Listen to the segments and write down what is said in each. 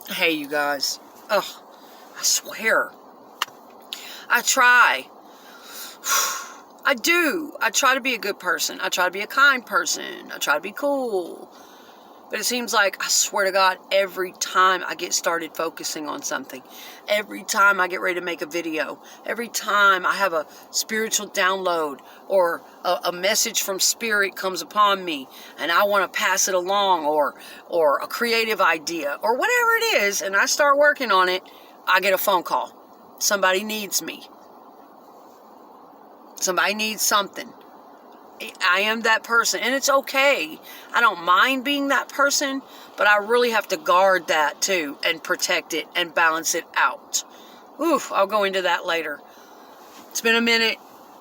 Hey, you guys. Ugh, I swear. I try. I do. I try to be a good person. I try to be a kind person. I try to be cool. But it seems like, I swear to God, every time I get started focusing on something, every time I get ready to make a video, every time I have a spiritual download or a message from Spirit comes upon me and I want to pass it along, or a creative idea or whatever it is, and I start working on it, I get a phone call. Somebody needs me. Somebody needs something. I am that person, and it's okay. I don't mind being that person, but I really have to guard that too and protect it and balance it out. Oof, I'll go into that later. It's been a minute.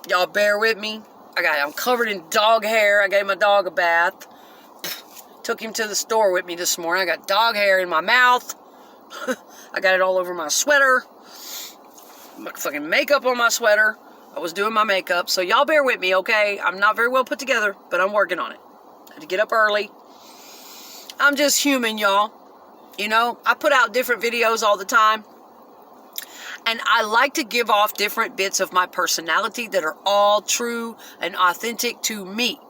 Y'all bear with me. I'm covered in dog hair. I gave my dog a bath. Took him to the store with me this morning. I got dog hair in my mouth. I got it all over my sweater. Fucking makeup on my sweater. I was doing my makeup, so y'all bear with me, okay? I'm not very well put together, but I'm working on it. I had to get up early. I'm just human, y'all. You know, I put out different videos all the time, and I like to give off different bits of my personality that are all true and authentic to me.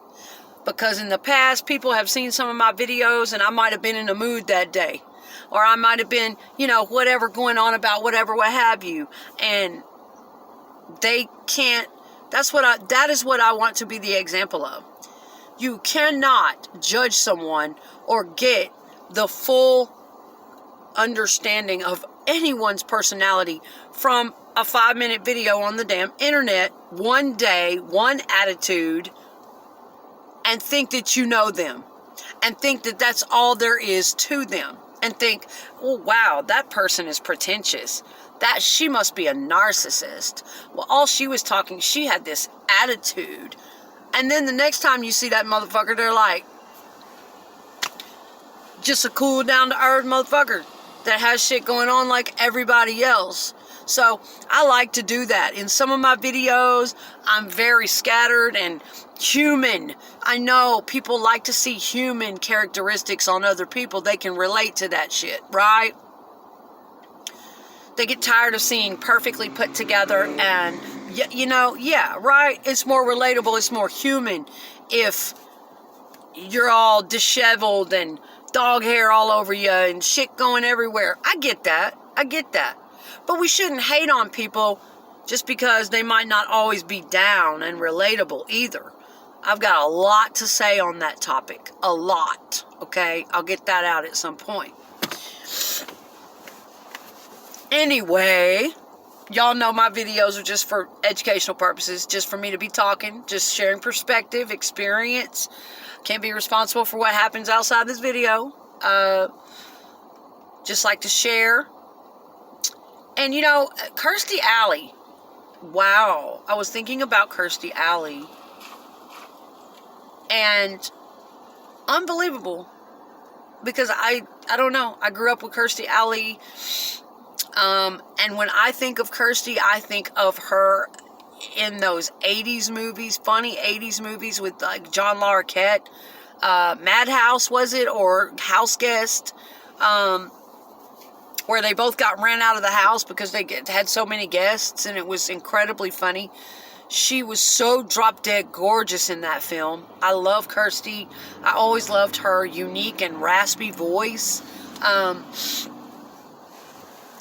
Because in the past, people have seen some of my videos, and I might have been in a mood that day. Or I might have been, whatever going on about whatever, what have you. And they can't, that is what I want to be the example of. You cannot judge someone or get the full understanding of anyone's personality from a 5-minute video on the damn internet, one day, one attitude, and think that you know them, and think that that's all there is to them, and think, oh wow, that person is pretentious. That she must be a narcissist. Well, all she was talking, she had this attitude. And then the next time you see that motherfucker, they're like, just a cool, down-to-earth motherfucker that has shit going on like everybody else. So I like to do that. In some of my videos, I'm very scattered and human. I know people like to see human characteristics on other people. They can relate to that shit, right? They get tired of seeing perfectly put together and, right? It's more relatable. It's more human if you're all disheveled and dog hair all over you and shit going everywhere. I get that. But we shouldn't hate on people just because they might not always be down and relatable either. I've got a lot to say on that topic. A lot. Okay? I'll get that out at some point. Anyway, y'all know my videos are just for educational purposes, just for me to be talking, just sharing perspective, experience. Can't be responsible for what happens outside this video. Just like to share. And Kirstie Alley. Wow. I was thinking about Kirstie Alley. And unbelievable. Because I don't know. I grew up with Kirstie Alley. And when I think of Kirstie, I think of her in those 80s movies, funny 80s movies with like John Larroquette, Madhouse, was it, or House Guest, where they both got ran out of the house because they had so many guests, and it was incredibly funny. She was so drop-dead gorgeous in that film. I love Kirstie. I always loved her unique and raspy voice.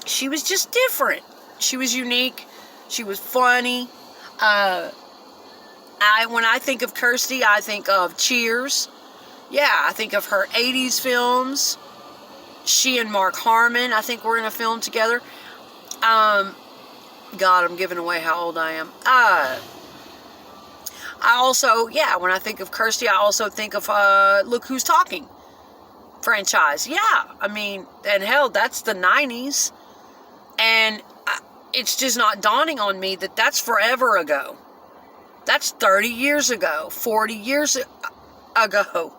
She was just different. She was unique. She was funny. When I think of Kirstie, I think of Cheers. Yeah, I think of her 80s films. She and Mark Harmon, I think, were in a film together. God, I'm giving away how old I am. I also, when I think of Kirstie, I also think of Look Who's Talking franchise. Yeah, I mean, and hell, that's the 90s. And it's just not dawning on me that that's forever ago. That's 30 years ago, 40 years ago.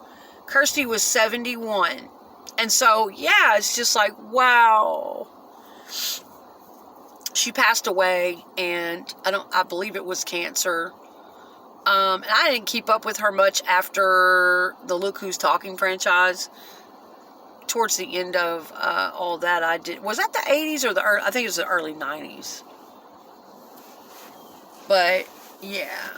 Kirstie was 71. And so, it's just like, wow. She passed away, and I believe it was cancer. And I didn't keep up with her much after the Look Who's Talking franchise. towards the end of all that, I did. Was that the 80s or the early? I think it was the early 90s. But yeah.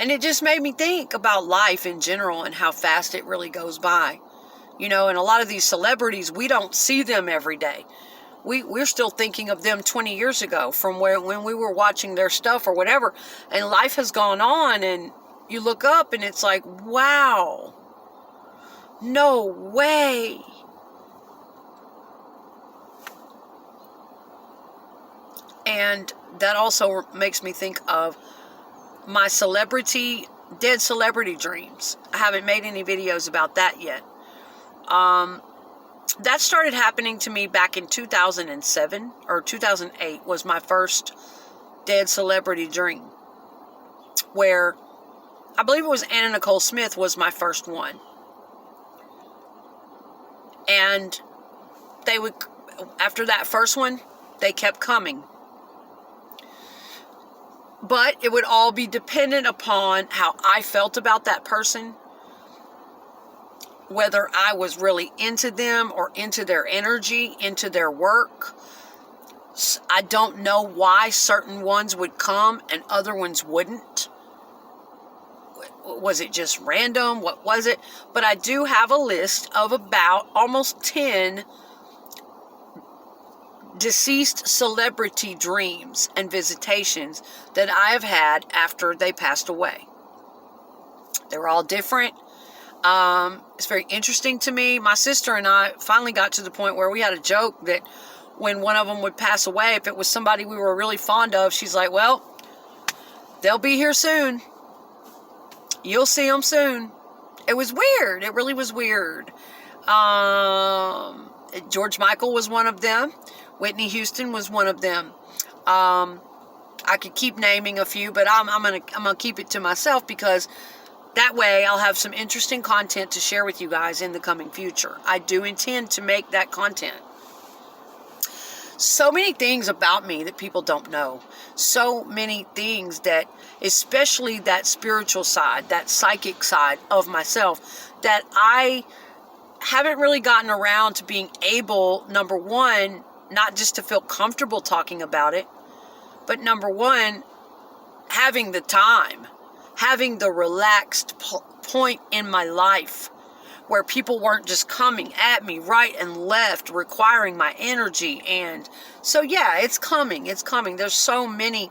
And it just made me think about life in general and how fast it really goes by. You know, and a lot of these celebrities, we don't see them every day. We're still thinking of them 20 years ago from when we were watching their stuff or whatever. And life has gone on, and you look up and it's like, wow, no way. And that also makes me think of my dead celebrity dreams. I haven't made any videos about that yet. That started happening to me back in 2007 or 2008 was my first dead celebrity dream, where I believe it was Anna Nicole Smith was my first one. And they would, after that first one, they kept coming. But it would all be dependent upon how I felt about that person, whether I was really into them or into their energy, into their work. I don't know why certain ones would come and other ones wouldn't. Was it just random? What was it? But I do have a list of about almost 10 deceased celebrity dreams and visitations that I have had after they passed away. They were all different. It's very interesting to me. My sister and I finally got to the point where we had a joke that when one of them would pass away, if it was somebody we were really fond of, she's like, well, they'll be here soon. You'll see them soon. It was weird. It really was weird. George Michael was one of them. Whitney Houston was one of them. I could keep naming a few, but I'm gonna keep it to myself because that way I'll have some interesting content to share with you guys in the coming future. I do intend to make that content. So many things about me that people don't know. So many things that, especially that spiritual side, that psychic side of myself, that I haven't really gotten around to being able, number one, not just to feel comfortable talking about it, but number one, having the time, having the relaxed point in my life where people weren't just coming at me right and left, requiring my energy. And so, yeah, it's coming. It's coming. There's so many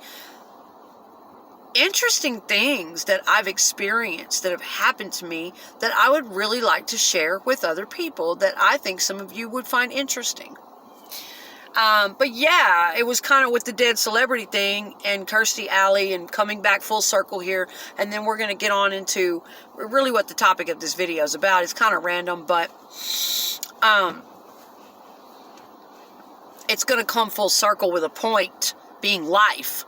interesting things that I've experienced that have happened to me that I would really like to share with other people that I think some of you would find interesting. But yeah, it was kind of with the dead celebrity thing and Kirstie Alley and coming back full circle here. And then we're going to get on into really what the topic of this video is about. It's kind of random, but it's going to come full circle with a point being life.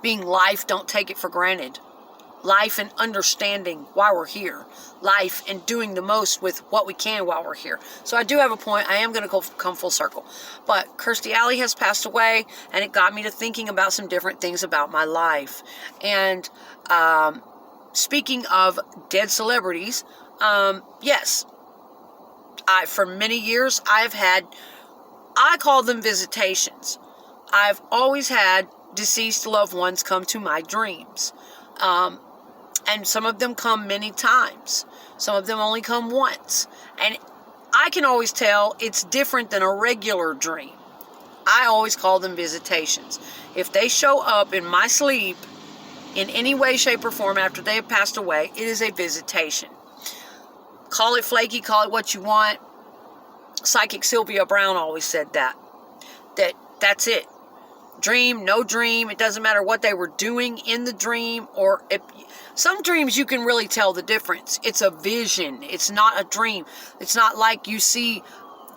Being life, don't take it for granted. Life and understanding why we're here. Life and doing the most with what we can while we're here. So I do have a point. I am going to come full circle. But Kirstie Alley has passed away, and it got me to thinking about some different things about my life. And speaking of dead celebrities, yes, for many years I call them visitations. I've always had deceased loved ones come to my dreams. And some of them come many times. Some of them only come once. And I can always tell it's different than a regular dream. I always call them visitations. If they show up in my sleep in any way, shape, or form after they have passed away, it is a visitation. Call it flaky, call it what you want. Psychic Sylvia Brown always said that. That's it. Dream, no dream, it doesn't matter what they were doing in the dream, or if some dreams you can really tell the difference. It's a vision. It's not a dream. It's not like you see,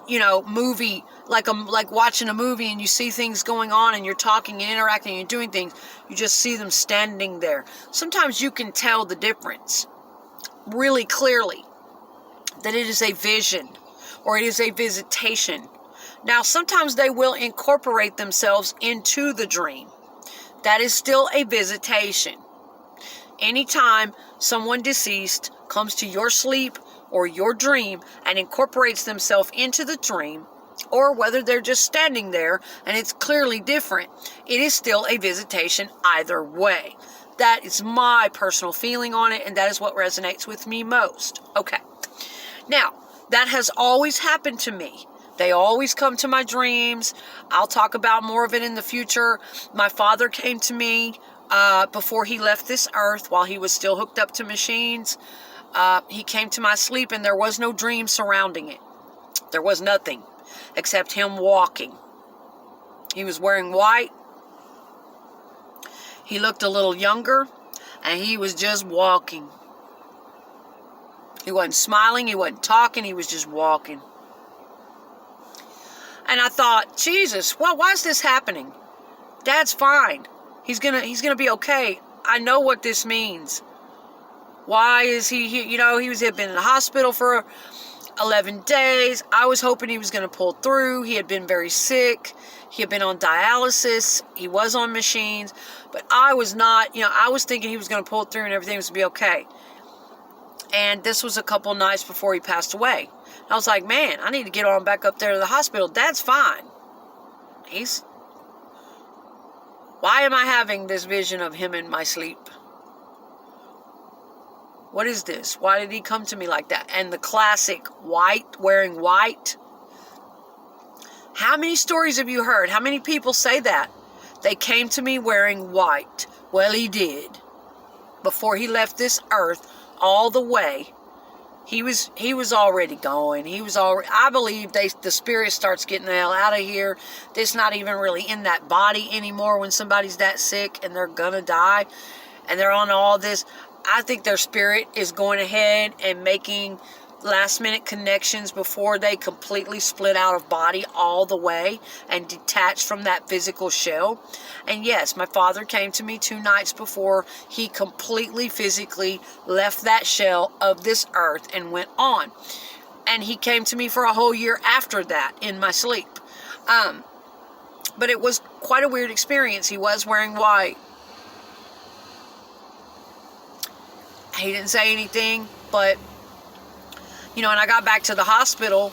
movie, like watching a movie and you see things going on and you're talking and interacting and you're doing things. You just see them standing there. Sometimes you can tell the difference really clearly that it is a vision or it is a visitation. Now, sometimes they will incorporate themselves into the dream. That is still a visitation. Anytime someone deceased comes to your sleep or your dream and incorporates themselves into the dream, or whether they're just standing there and it's clearly different, it is still a visitation either way. That is my personal feeling on it, and that is what resonates with me most. Okay. Now, that has always happened to me. They always come to my dreams. I'll talk about more of it in the future. My father came to me before he left this earth while he was still hooked up to machines. He came to my sleep, and there was no dream surrounding it. There was nothing except him walking. He was wearing white. He looked a little younger, and he was just walking. He wasn't smiling, he wasn't talking, he was just walking. And I thought, Jesus, well, why is this happening? Dad's fine. He's gonna be okay. I know what this means. Why is he here? You know, had been in the hospital for 11 days. I was hoping he was going to pull through. He had been very sick. He had been on dialysis. He was on machines. But I was not, I was thinking he was going to pull through and everything was going to be okay. And this was a couple nights before he passed away. I was like, man, I need to get on back up there to the hospital. Dad's fine. Why am I having this vision of him in my sleep? What is this? Why did he come to me like that? And the classic white, wearing white. How many stories have you heard? How many people say that? They came to me wearing white. Well, he did. Before he left this earth, all the way, he was already going. I believe the spirit starts getting the hell out of here. It's not even really in that body anymore when somebody's that sick and they're gonna die. And they're on all this. I think their spirit is going ahead and making last minute connections before they completely split out of body all the way and detach from that physical shell. And yes, my father came to me 2 nights before he completely physically left that shell of this earth and went on. And he came to me for a whole year after that in my sleep. But it was quite a weird experience. He was wearing white. He didn't say anything, but, and I got back to the hospital,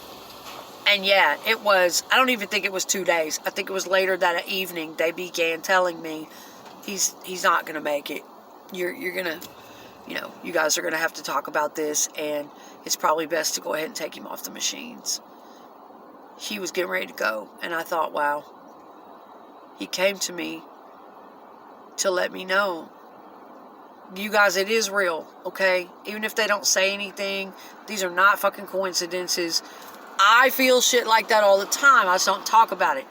and yeah, it was, I don't even think it was 2 days. I think it was later that evening, they began telling me, he's not going to make it. You're going to, you guys are going to have to talk about this, and it's probably best to go ahead and take him off the machines. He was getting ready to go, and I thought, wow, he came to me to let me know. You guys, it is real, okay? Even if they don't say anything, these are not fucking coincidences. I feel shit like that all the time. I just don't talk about it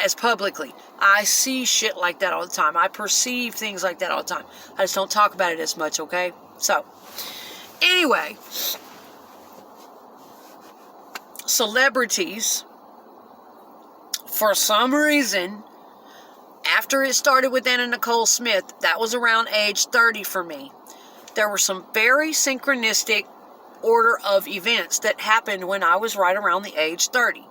as publicly. I see shit like that all the time. I perceive things like that all the time. I just don't talk about it as much, okay? So, anyway, celebrities, for some reason, after it started with Anna Nicole Smith, that was around age 30 for me. There were some very synchronistic order of events that happened when I was right around the age 30.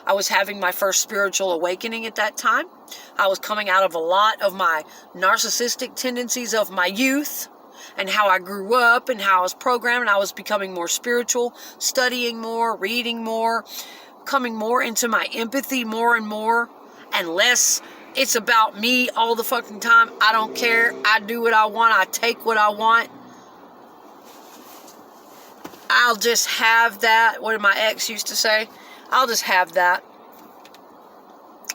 I was having my first spiritual awakening at that time. I was coming out of a lot of my narcissistic tendencies of my youth and how I grew up and how I was programmed, and I was becoming more spiritual, studying more, reading more, coming more into my empathy more and more, and less it's about me all the fucking time. I don't care. I do what I want. I take what I want. I'll just have that. What did my ex used to say? I'll just have that.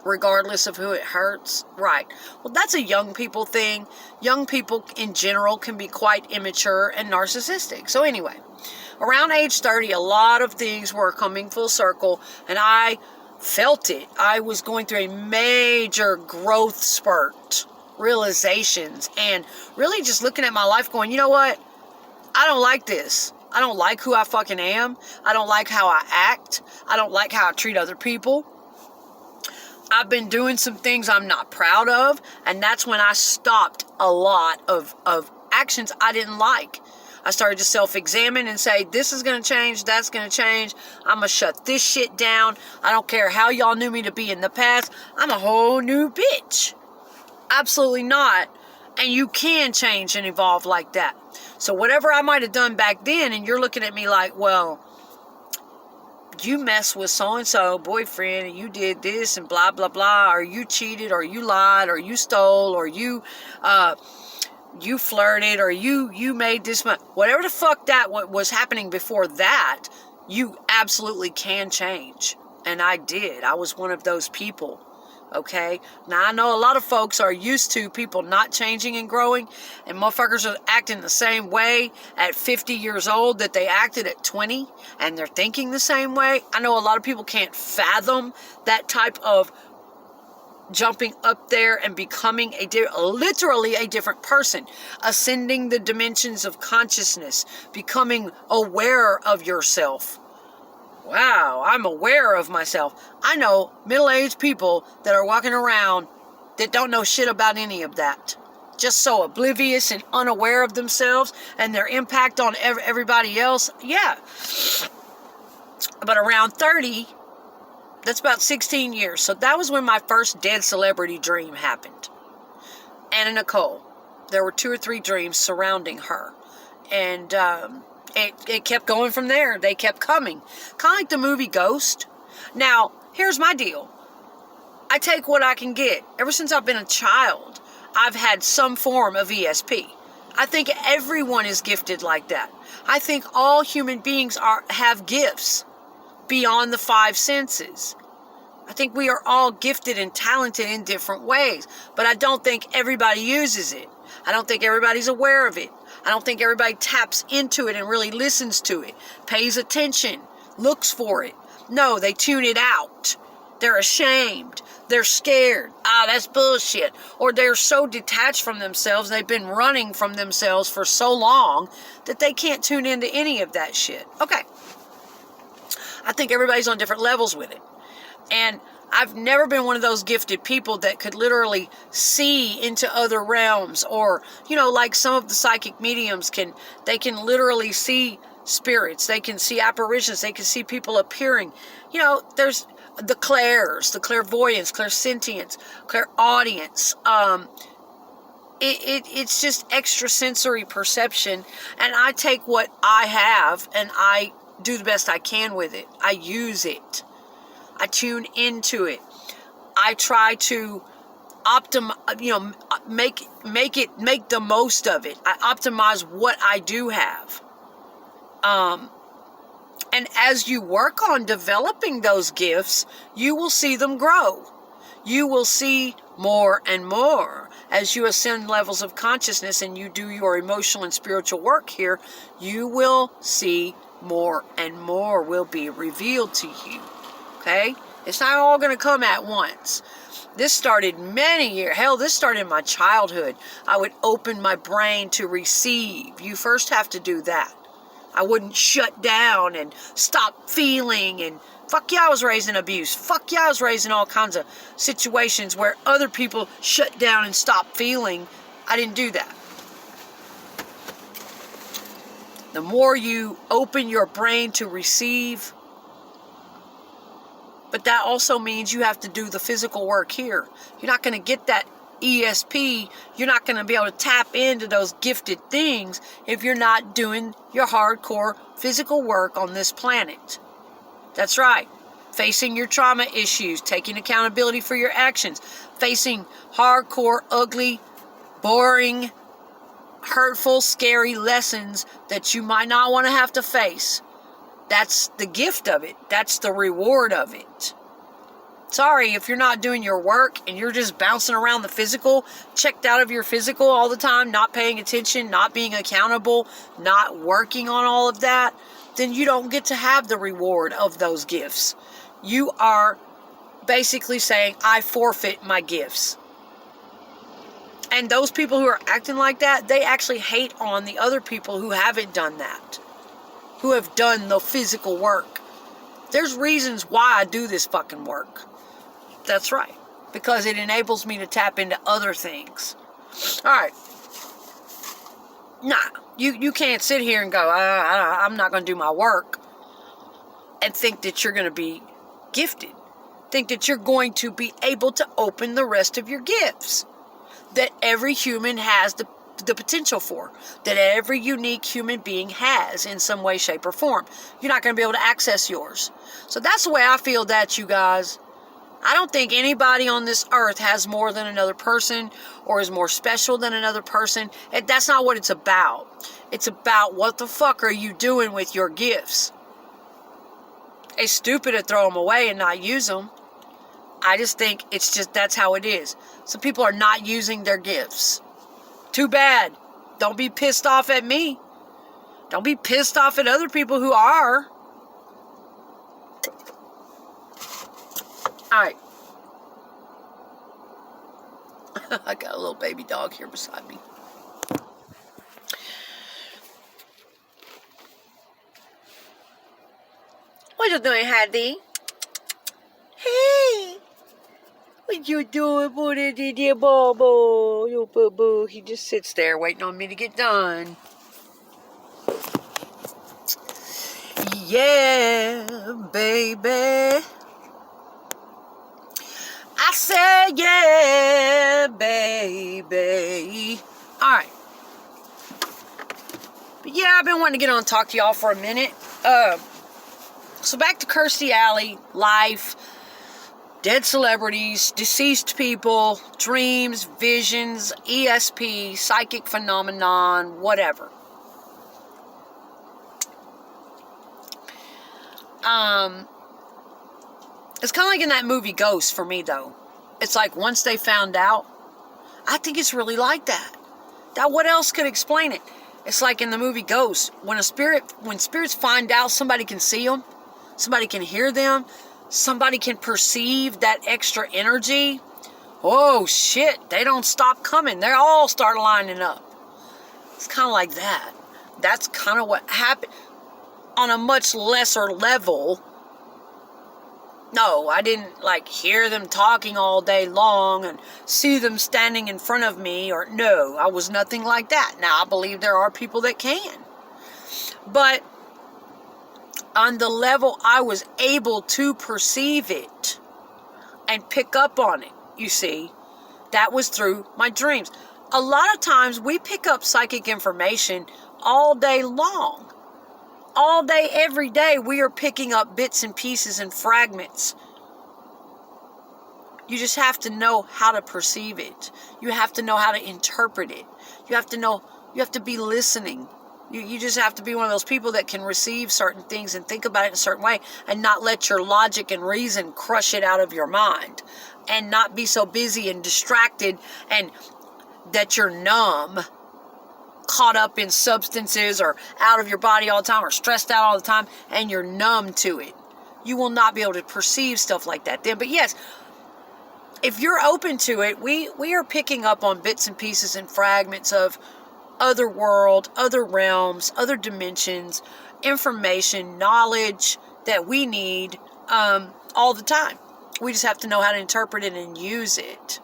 Regardless of who it hurts. Right. Well, that's a young people thing. Young people in general can be quite immature and narcissistic. So anyway, around age 30, a lot of things were coming full circle, and I felt it. I was going through a major growth spurt, realizations, and really just looking at my life going, you know what? I don't like this. I don't like who I fucking am. I don't like how I act. I don't like how I treat other people. I've been doing some things I'm not proud of, and that's when I stopped a lot of actions I didn't like. I started to self-examine and say, this is going to change, that's going to change. I'm going to shut this shit down. I don't care how y'all knew me to be in the past. I'm a whole new bitch. Absolutely not. And you can change and evolve like that. So whatever I might have done back then, and you're looking at me like, well, you messed with so-and-so boyfriend, and you did this, and blah, blah, blah, or you cheated, or you lied, or you stole, or you flirted, or you made this much. Whatever the fuck that was happening before that, you absolutely can change. And I did. I was one of those people. Okay? Now, I know a lot of folks are used to people not changing and growing, and motherfuckers are acting the same way at 50 years old that they acted at 20, and they're thinking the same way. I know a lot of people can't fathom that type of jumping up there and becoming literally a different person, ascending the dimensions of consciousness, becoming aware of yourself. Wow, I'm aware of myself. I know middle-aged people that are walking around that don't know shit about any of that. Just so oblivious and unaware of themselves and their impact on everybody else. Yeah. But around 30, that's about 16 years. So that was when my first dead celebrity dream happened. Anna Nicole. There were 2 or 3 dreams surrounding her. And, it kept going from there. They kept coming. Kind of like the movie Ghost. Now, here's my deal. I take what I can get. Ever since I've been a child, I've had some form of ESP. I think everyone is gifted like that. I think all human beings have gifts beyond the 5 senses. I think we are all gifted and talented in different ways. But I don't think everybody uses it. I don't think everybody's aware of it. I don't think everybody taps into it and really listens to it, pays attention, looks for it. No, they tune it out. They're ashamed. They're scared. That's bullshit. Or they're so detached from themselves, they've been running from themselves for so long that they can't tune into any of that shit. Okay. I think everybody's on different levels with it. And I've never been one of those gifted people that could literally see into other realms, or, like some of the psychic mediums can literally see spirits. They can see apparitions. They can see people appearing. There's the clairs, the clairvoyance, clairsentience, clairaudience. It's just extrasensory perception. And I take what I have and I do the best I can with it. I use it. I tune into it. I try to make the most of it. I optimize what I do have. And as you work on developing those gifts, you will see them grow. You will see more and more. As you ascend levels of consciousness and you do your emotional and spiritual work here, you will see more and more will be revealed to you. Okay? It's not all going to come at once. This started many years. Hell, this started in my childhood. I would open my brain to receive. You first have to do that. I wouldn't shut down and stop feeling and fuck yeah, I was raised in abuse. Fuck yeah, I was raised in all kinds of situations where other people shut down and stop feeling. I didn't do that. The more you open your brain to receive, but that also means you have to do the physical work here. You're not going to get that ESP. You're not going to be able to tap into those gifted things if you're not doing your hardcore physical work on this planet. That's right. Facing your trauma issues, taking accountability for your actions, facing hardcore, ugly, boring, hurtful, scary lessons that you might not want to have to face. That's the gift of it. That's the reward of it. Sorry, if you're not doing your work and you're just bouncing around the physical, checked out of your physical all the time, not paying attention, not being accountable, not working on all of that, then you don't get to have the reward of those gifts. You are basically saying, I forfeit my gifts. And those people who are acting like that, they actually hate on the other people who haven't done that, who have done the physical work. There's reasons why I do this fucking work. That's right. Because it enables me to tap into other things. Alright. Nah. You can't sit here and go, I'm not going to do my work. And think that you're going to be gifted. Think that you're going to be able to open the rest of your gifts. That every human has the the potential for, that every unique human being has in some way, shape, or form. You're not going to be able to access yours. So that's the way I feel that, you guys. I don't think anybody on this earth has more than another person or is more special than another person. That's not what it's about. It's about what the fuck are you doing with your gifts. It's stupid to throw them away and not use them. I just think it's just, that's how it is. Some people are not using their gifts. Too bad. Don't be pissed off at me. Don't be pissed off at other people who are. Alright. I got a little baby dog here beside me. What you doing, Hattie? Hey! What you doing, boy, Bobo? Yo, boo-boo. He just sits there waiting on me to get done. Yeah, baby. I said, yeah, baby. Alright. But yeah, I've been wanting to get on and talk to y'all for a minute. So back to Kirstie Alley, life, dead celebrities, deceased people, dreams, visions, ESP, psychic phenomenon, whatever. It's kind of like in that movie Ghost for me, though. It's like once they found out, I think it's really like that. What else could explain it? It's like in the movie Ghost, when spirits find out somebody can see them, somebody can hear them, somebody can perceive that extra energy. Oh shit, they don't stop coming. They all start lining up. It's kind of like that. That's kind of what happened on a much lesser level. No, I didn't like hear them talking all day long and see them standing in front of me, or no, I was nothing like that. Now, I believe there are people that can. But on the level I was able to perceive it and pick up on it, you see, that was through my dreams. A lot of times we pick up psychic information all day long. All day, every day, we are picking up bits and pieces and fragments. You just have to know how to perceive it. You have to know how to interpret it. You have to be listening. You just have to be one of those people that can receive certain things and think about it in a certain way and not let your logic and reason crush it out of your mind. And not be so busy and distracted and that you're numb, caught up in substances or out of your body all the time or stressed out all the time, and you're numb to it. You will not be able to perceive stuff like that then. But yes, if you're open to it, we are picking up on bits and pieces and fragments of other world, other realms, other dimensions, information, knowledge that we need all the time. We just have to know how to interpret it and use it.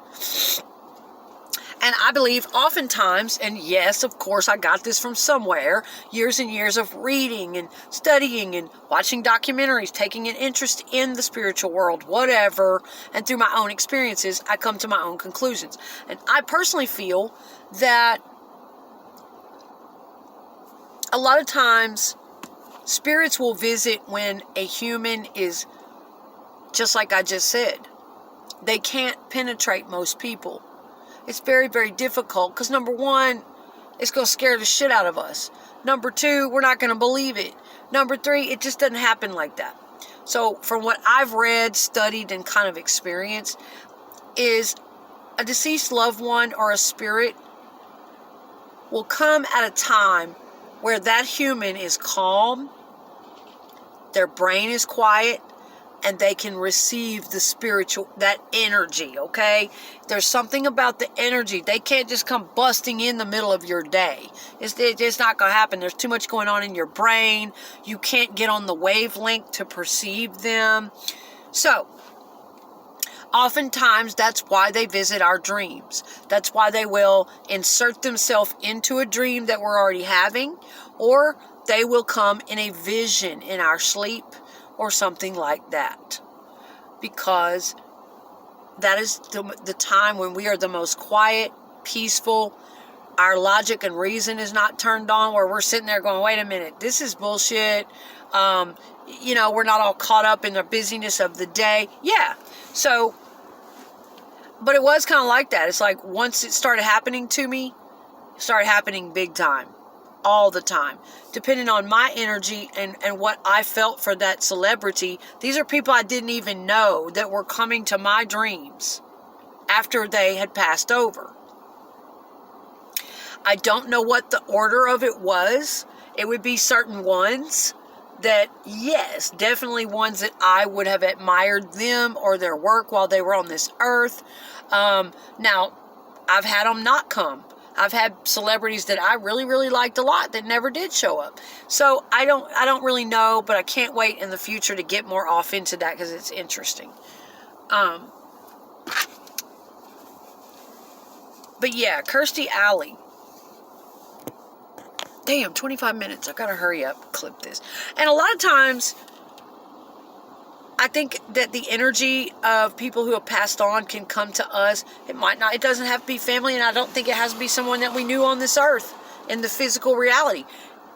And I believe oftentimes, and yes, of course, I got this from somewhere, years and years of reading and studying and watching documentaries, taking an interest in the spiritual world, whatever, and through my own experiences, I come to my own conclusions. And I personally feel that a lot of times spirits will visit when a human is, just like I just said, they can't penetrate most people. It's very, very difficult because, number one, it's going to scare the shit out of us. Number two, we're not going to believe it. Number three, it just doesn't happen like that. So from what I've read, studied, and kind of experienced, is a deceased loved one or a spirit will come at a time where that human is calm, their brain is quiet, and they can receive the spiritual, that energy, okay? There's something about the energy. They can't just come busting in the middle of your day. It's not going to happen. There's too much going on in your brain. You can't get on the wavelength to perceive them. So, oftentimes, that's why they visit our dreams. That's why they will insert themselves into a dream that we're already having, or they will come in a vision in our sleep, or something like that, because that is the time when we are the most quiet, peaceful, our logic and reason is not turned on, where we're sitting there going, wait a minute, this is bullshit. We're not all caught up in the busyness of the day. Yeah. So, but it was kind of like that. It's like once it started happening to me, it started happening big time, all the time, depending on my energy and what I felt for that celebrity. These are people I didn't even know that were coming to my dreams after they had passed over. I don't know what the order of it was. It would be certain ones that, yes, definitely ones that I would have admired them or their work while they were on this earth. Now, I've had them not come. I've had celebrities that I really, really liked a lot that never did show up. So I don't really know, but I can't wait in the future to get more off into that because it's interesting. But yeah, Kirstie Alley. Damn, 25 minutes. I gotta hurry up, clip this. And a lot of times, I think that the energy of people who have passed on can come to us. It might not. It doesn't have to be family, and I don't think it has to be someone that we knew on this earth in the physical reality.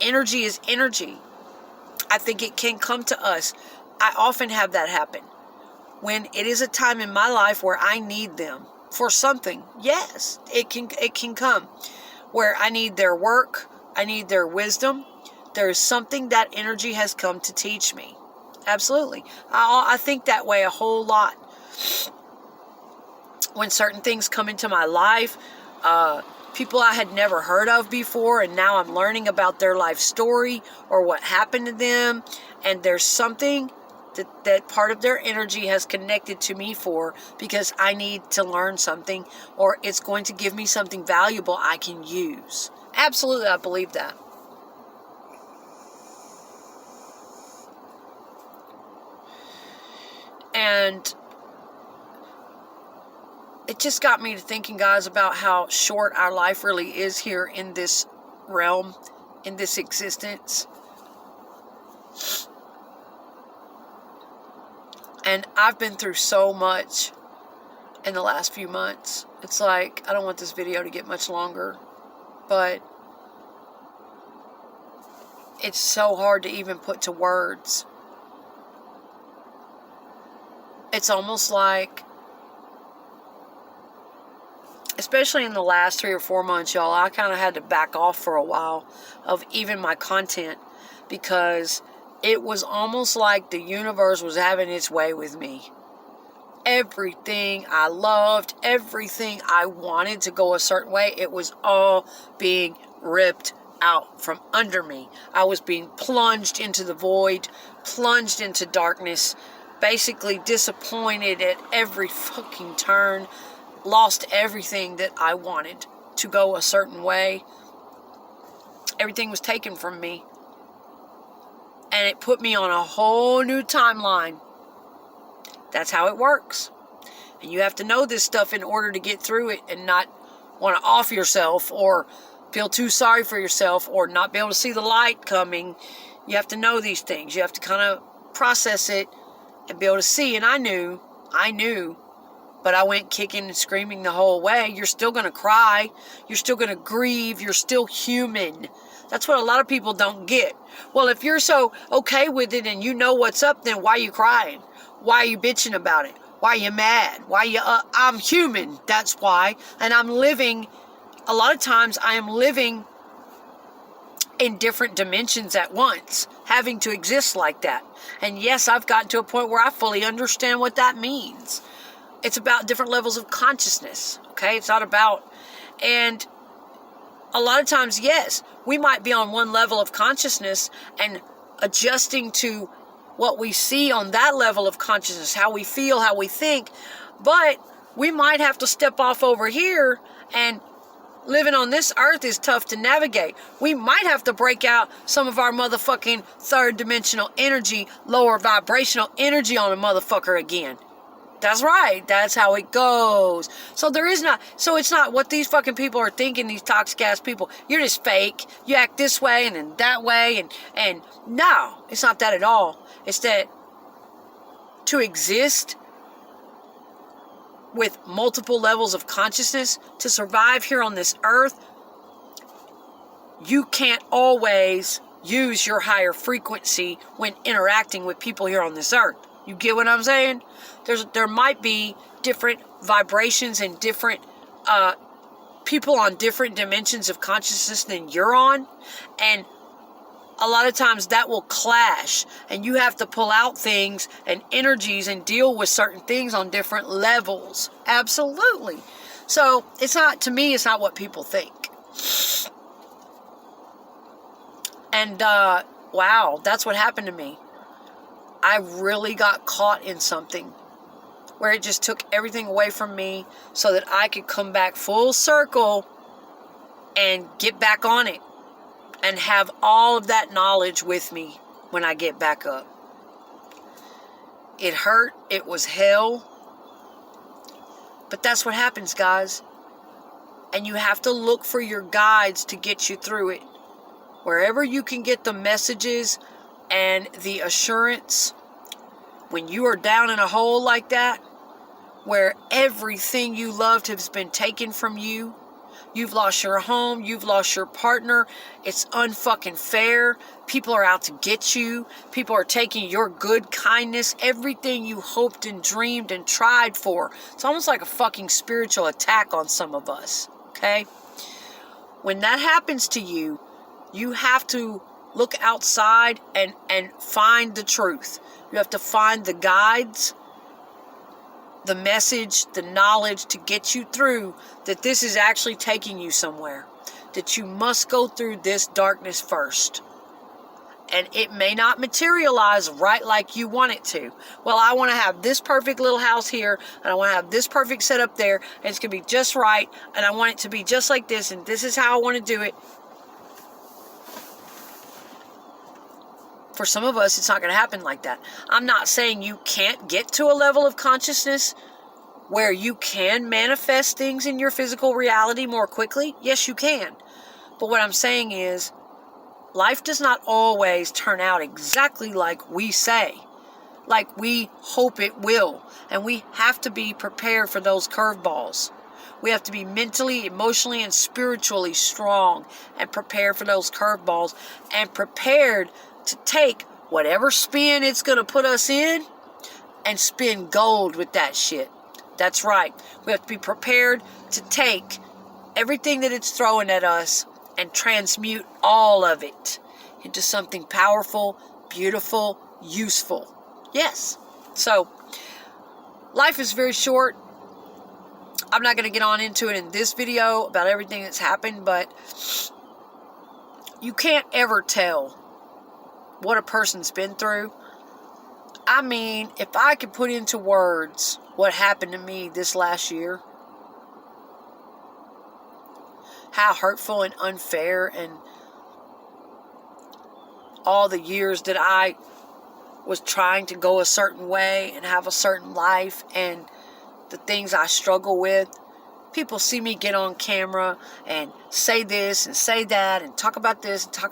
Energy is energy. I think it can come to us. I often have that happen. When it is a time in my life where I need them for something, yes, it can come. Where I need their work, I need their wisdom. There is something that energy has come to teach me. Absolutely. I think that way a whole lot. When certain things come into my life, people I had never heard of before, and now I'm learning about their life story or what happened to them, and there's something that part of their energy has connected to me for, because I need to learn something, or it's going to give me something valuable I can use. Absolutely, I believe that. And it just got me to thinking, guys, about how short our life really is here in this realm, in this existence. And I've been through so much in the last few months. It's like, I don't want this video to get much longer, but it's so hard to even put to words. It's almost like, especially in the last 3 or 4 months, y'all, I kind of had to back off for a while of even my content, because it was almost like the universe was having its way with me. Everything I loved, everything I wanted to go a certain way, it was all being ripped out from under me. I was being plunged into the void, plunged into darkness, basically disappointed at every fucking turn, lost everything that I wanted to go a certain way. Everything was taken from me. And it put me on a whole new timeline. That's how it works. And you have to know this stuff in order to get through it and not want to off yourself or feel too sorry for yourself or not be able to see the light coming. You have to know these things. You have to kind of process it and be able to see. And I knew, but I went kicking and screaming the whole way. You're still going to cry. You're still going to grieve. You're still human. That's what a lot of people don't get. Well, if you're so okay with it and you know what's up, then why are you crying? Why are you bitching about it? Why are you mad? Why are you, I'm human. That's why. And I'm living, a lot of times I am living in different dimensions at once, having to exist like that. And yes, I've gotten to a point where I fully understand what that means. It's about different levels of consciousness, okay? It's not about, and a lot of times, yes, we might be on one level of consciousness and adjusting to what we see on that level of consciousness, how we feel, how we think, but we might have to step off over here, and living on this earth is tough to navigate. We might have to break out some of our motherfucking third dimensional energy, lower vibrational energy on a motherfucker again. That's right. That's how it goes. So it's not what these fucking people are thinking, these toxic ass people. You're just fake. You act this way and then that way. And no, it's not that at all. It's that to exist with multiple levels of consciousness, to survive here on this earth, you can't always use your higher frequency when interacting with people here on this earth. You get what I'm saying? There might be different vibrations and different people on different dimensions of consciousness than you're on, and a lot of times that will clash, and you have to pull out things and energies and deal with certain things on different levels. Absolutely. So it's not, to me, it's not what people think. And wow, that's what happened to me. I really got caught in something where it just took everything away from me so that I could come back full circle and get back on it and have all of that knowledge with me when I get back up. It hurt. It was hell. But that's what happens, guys. And you have to look for your guides to get you through it. Wherever you can get the messages and the assurance, when you are down in a hole like that, where everything you loved has been taken from you, you've lost your home, you've lost your partner, it's unfucking fair, people are out to get you, people are taking your good kindness, everything you hoped and dreamed and tried for. It's almost like a fucking spiritual attack on some of us, okay? When that happens to you, you have to look outside and find the truth. You have to find the guides, the message, the knowledge to get you through that this is actually taking you somewhere. That you must go through this darkness first. And it may not materialize right like you want it to. Well, I want to have this perfect little house here, and I want to have this perfect setup there, and it's going to be just right, and I want it to be just like this, and this is how I want to do it. For some of us, it's not going to happen like that. I'm not saying you can't get to a level of consciousness where you can manifest things in your physical reality more quickly. Yes, you can. But what I'm saying is, life does not always turn out exactly like we say, like we hope it will. And we have to be prepared for those curveballs. We have to be mentally, emotionally, and spiritually strong and prepared for those curveballs and prepared to take whatever spin it's going to put us in and spin gold with that shit. That's right. We have to be prepared to take everything that it's throwing at us and transmute all of it into something powerful, beautiful, useful. Yes. So, life is very short. I'm not going to get on into it in this video about everything that's happened, but you can't ever tell what a person's been through. I mean, if I could put into words what happened to me this last year, how hurtful and unfair, and all the years that I was trying to go a certain way and have a certain life, and the things I struggle with. People see me get on camera and say this and say that and talk about this and talk